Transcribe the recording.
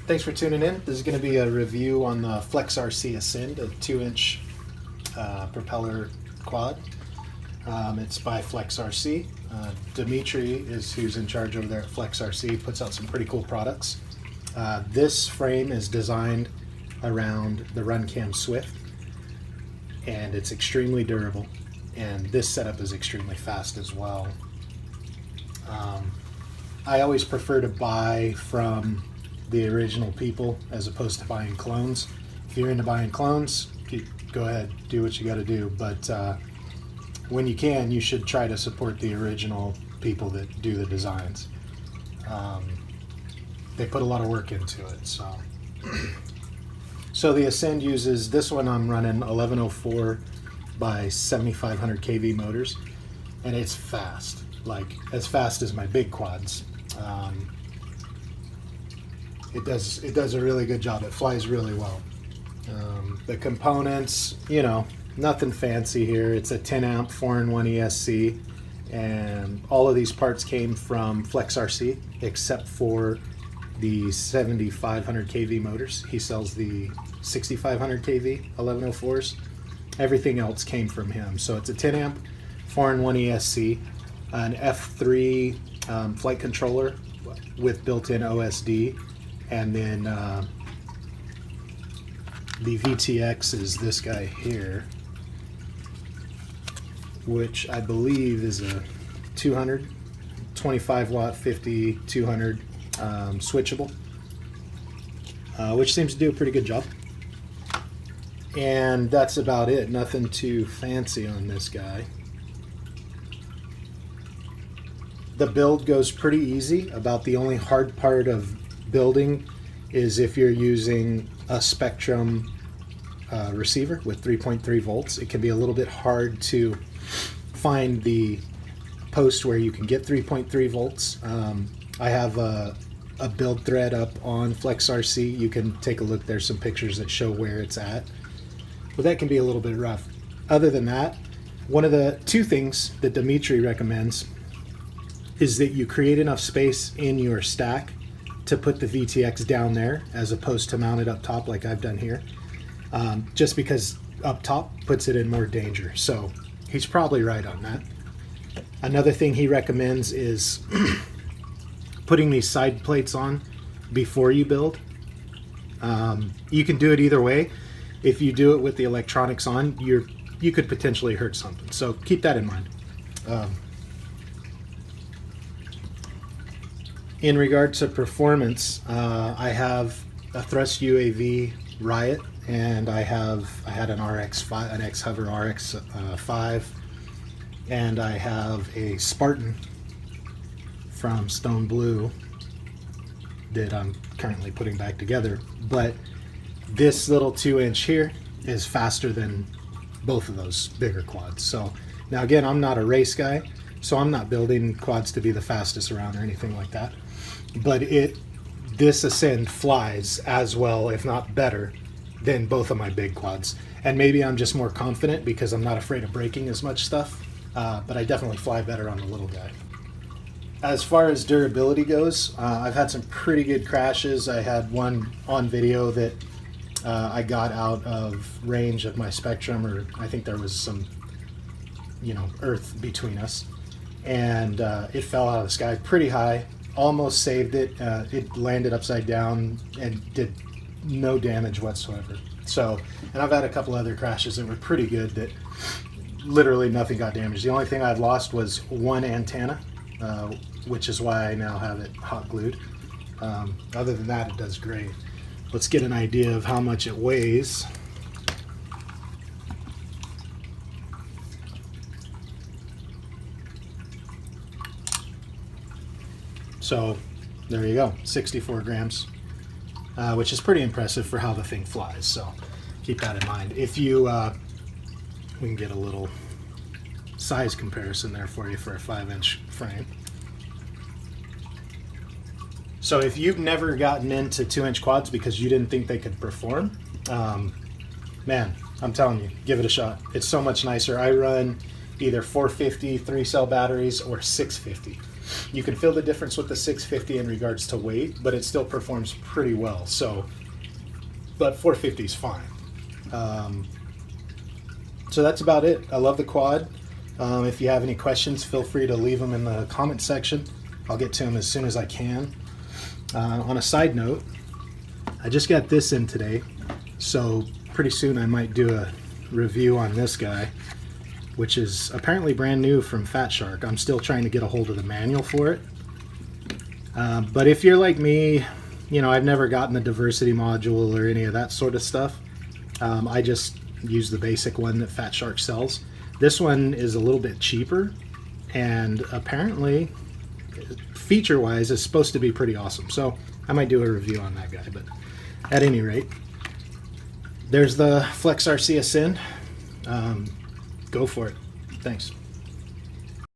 Thanks for tuning in. This is going to be a review on the FlexRC Ascend, a 2-inch propeller quad. It's by FlexRC. Dmitry is who's in charge over there at FlexRC, puts out some pretty cool products. This frame is designed around the RunCam Swift, and it's extremely durable, and this setup is extremely fast as well. I always prefer to buy from the original people as opposed to buying clones. If you're into buying clones, go ahead, do what you got to do, but when you can, you should try to support the original people that do the designs. They put a lot of work into it. So the Ascend uses, this one I'm running 1104 by 7500 kV motors, and it's fast, like as fast as my big quads. It does a really good job. It flies really well. The components, you know, nothing fancy here. It's a 10 amp 4-in-1 ESC, and all of these parts came from FlexRC except for the 7500 kV motors. He sells the 6500 kV 1104s. Everything else came from him. So it's a 10 amp 4-in-1 ESC, an F3 flight controller with built-in OSD, and then the VTX is this guy here, which I believe is a 225 watt 50 200 switchable, which seems to do a pretty good job. And that's about it. Nothing too fancy on this guy. The build goes pretty easy. About the only hard part of building is if you're using a Spectrum receiver with 3.3 volts. It can be a little bit hard to find the post where you can get 3.3 volts. I have a build thread up on FlexRC. You can take a look. There's some pictures that show where it's at, but that can be a little bit rough. Other than that, one of the two things that Dmitry recommends is that you create enough space in your stack to put the VTX down there as opposed to mount it up top like I've done here, just because up top puts it in more danger. So he's probably right on that. Another thing he recommends is putting these side plates on before you build. You can do it either way. If you do it with the electronics on, you could potentially hurt something, so keep that in mind. In regard to performance, I have a thrust UAV Riot, and I had an RX5, an X-Hover RX5, and I have a Spartan from Stone Blue that I'm currently putting back together. But this little 2-inch here is faster than both of those bigger quads. So now again, I'm not a race guy, so I'm not building quads to be the fastest around or anything like that. But this Ascend flies as well, if not better, than both of my big quads. And maybe I'm just more confident because I'm not afraid of breaking as much stuff, but I definitely fly better on the little guy. As far as durability goes, I've had some pretty good crashes. I had one on video that I got out of range of my Spectrum, or I think there was some, earth between us, and it fell out of the sky pretty high. Almost saved it. It landed upside down and did no damage whatsoever. So, and I've had a couple other crashes that were pretty good that literally nothing got damaged. The only thing I've lost was one antenna, which is why I now have it hot glued. Other than that, it does great. Let's get an idea of how much it weighs. So there you go, 64 grams. which is pretty impressive for how the thing flies. So keep that in mind. If you, we can get a little size comparison there for you for a 5-inch frame. So if you've never gotten into 2-inch quads because you didn't think they could perform, man, I'm telling you, give it a shot. It's so much nicer. I run either 450 3-cell batteries or 650. You can feel the difference with the 650 in regards to weight, but it still performs pretty well. So, but 450 is fine. So that's about it. I love the quad. If you have any questions, feel free to leave them in the comment section. I'll get to them as soon as I can. On a side note, I just got this in today, so pretty soon I might do a review on this guy, which is apparently brand new from Fat Shark. I'm still trying to get a hold of the manual for it. But if you're like me, you know, I've never gotten the diversity module or any of that sort of stuff. I just use the basic one that Fat Shark sells. This one is a little bit cheaper, and apparently feature-wise is supposed to be pretty awesome. So I might do a review on that guy, but at any rate, there's the FlexRC Ascend. Go for it. Thanks.